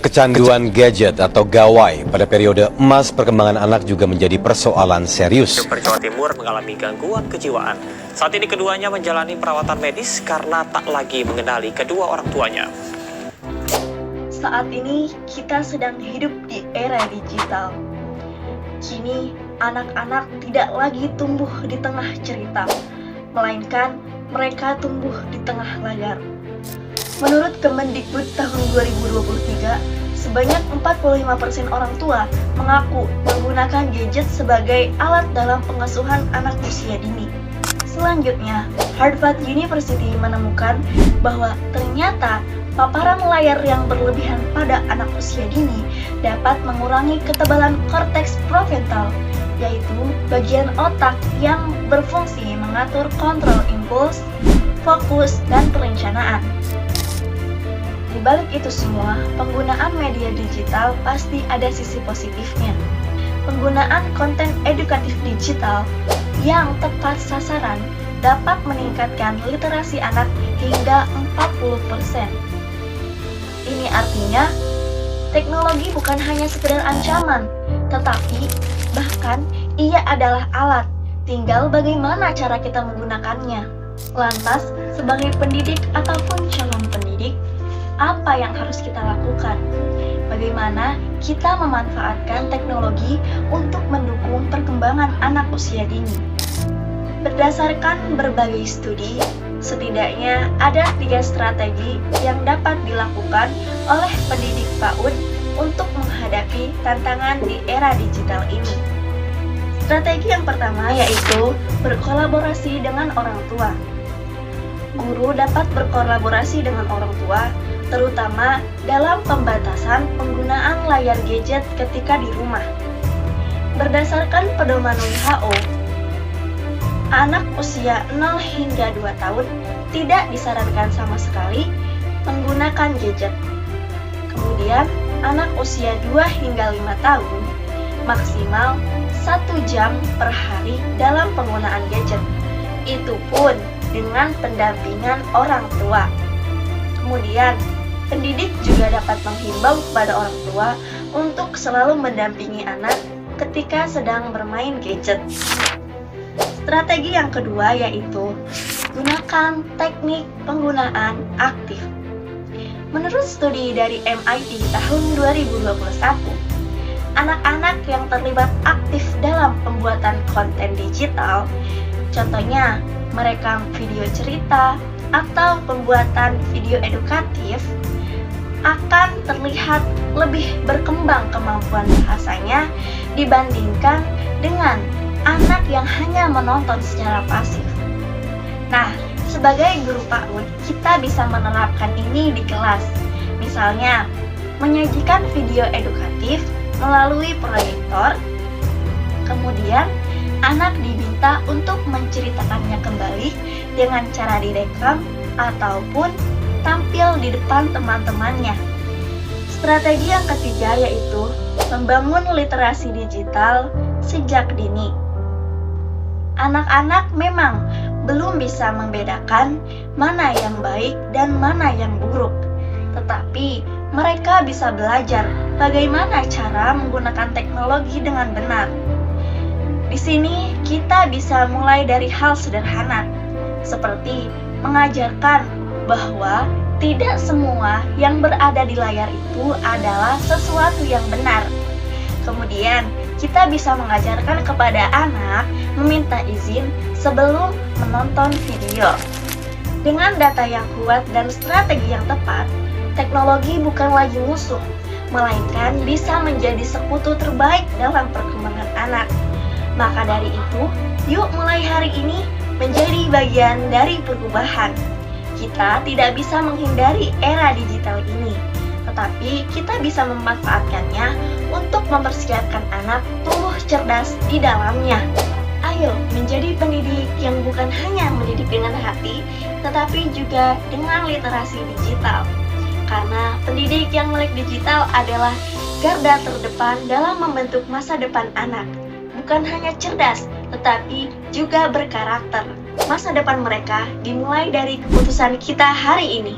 Kecanduan gadget atau gawai pada periode emas perkembangan anak juga menjadi persoalan serius. Jawa Timur mengalami gangguan kejiwaan. Saat ini keduanya menjalani perawatan medis karena tak lagi mengenali kedua orang tuanya. Saat ini kita sedang hidup di era digital. Kini anak-anak tidak lagi tumbuh di tengah cerita, melainkan mereka tumbuh di tengah layar. Menurut Kemendikbud tahun 2023, sebanyak 45% orang tua mengaku menggunakan gadget sebagai alat dalam pengasuhan anak usia dini. Selanjutnya, Harvard University menemukan bahwa ternyata paparan layar yang berlebihan pada anak usia dini dapat mengurangi ketebalan korteks prefrontal, yaitu bagian otak yang berfungsi mengatur kontrol impuls, fokus, dan perencanaan. Di balik itu semua, penggunaan media digital pasti ada sisi positifnya. Penggunaan konten edukatif digital yang tepat sasaran dapat meningkatkan literasi anak hingga 40%. Ini artinya, teknologi bukan hanya sekedar ancaman, tetapi bahkan ia adalah alat, tinggal bagaimana cara kita menggunakannya. Lantas, sebagai pendidik ataupun calon pendidik, apa yang harus kita lakukan? Bagaimana kita memanfaatkan teknologi untuk mendukung perkembangan anak usia dini? Berdasarkan berbagai studi, setidaknya ada 3 strategi yang dapat dilakukan oleh pendidik PAUD untuk menghadapi tantangan di era digital ini. Strategi yang pertama yaitu berkolaborasi dengan orang tua. Guru dapat berkolaborasi dengan orang tua, terutama dalam pembatasan penggunaan layar gadget ketika di rumah. Berdasarkan pedoman WHO, anak usia 0 hingga 2 tahun tidak disarankan sama sekali menggunakan gadget. Kemudian, anak usia 2 hingga 5 tahun maksimal 1 jam per hari dalam penggunaan gadget. Itu pun dengan pendampingan orang tua. Kemudian, pendidik juga dapat menghimbau kepada orang tua untuk selalu mendampingi anak ketika sedang bermain gadget. Strategi yang kedua yaitu gunakan teknik penggunaan aktif. Menurut studi dari MIT tahun 2021, anak-anak yang terlibat aktif dalam pembuatan konten digital, contohnya merekam video cerita atau pembuatan video edukatif, akan terlihat lebih berkembang kemampuan bahasanya dibandingkan dengan anak yang hanya menonton secara pasif. Nah, sebagai guru PAUD, kita bisa menerapkan ini di kelas. Misalnya, menyajikan video edukatif melalui proyektor, kemudian anak diminta untuk menceritakannya kembali dengan cara direkam ataupun tampil di depan teman-temannya. Strategi yang ketiga yaitu membangun literasi digital sejak dini. Anak-anak memang belum bisa membedakan mana yang baik dan mana yang buruk, tetapi mereka bisa belajar bagaimana cara menggunakan teknologi dengan benar. Di sini kita bisa mulai dari hal sederhana, seperti mengajarkan bahwa tidak semua yang berada di layar itu adalah sesuatu yang benar. Kemudian, kita bisa mengajarkan kepada anak meminta izin sebelum menonton video. Dengan data yang kuat dan strategi yang tepat, teknologi bukan lagi musuh, melainkan bisa menjadi sekutu terbaik dalam perkembangan anak. Maka dari itu, yuk mulai hari ini menjadi bagian dari perubahan. Kita tidak bisa menghindari era digital ini, tetapi kita bisa memanfaatkannya untuk mempersiapkan anak tumbuh cerdas di dalamnya. Ayo menjadi pendidik yang bukan hanya mendidik dengan hati, tetapi juga dengan literasi digital. Karena pendidik yang melek digital adalah garda terdepan dalam membentuk masa depan anak. Bukan hanya cerdas, tetapi juga berkarakter. Masa depan mereka dimulai dari keputusan kita hari ini.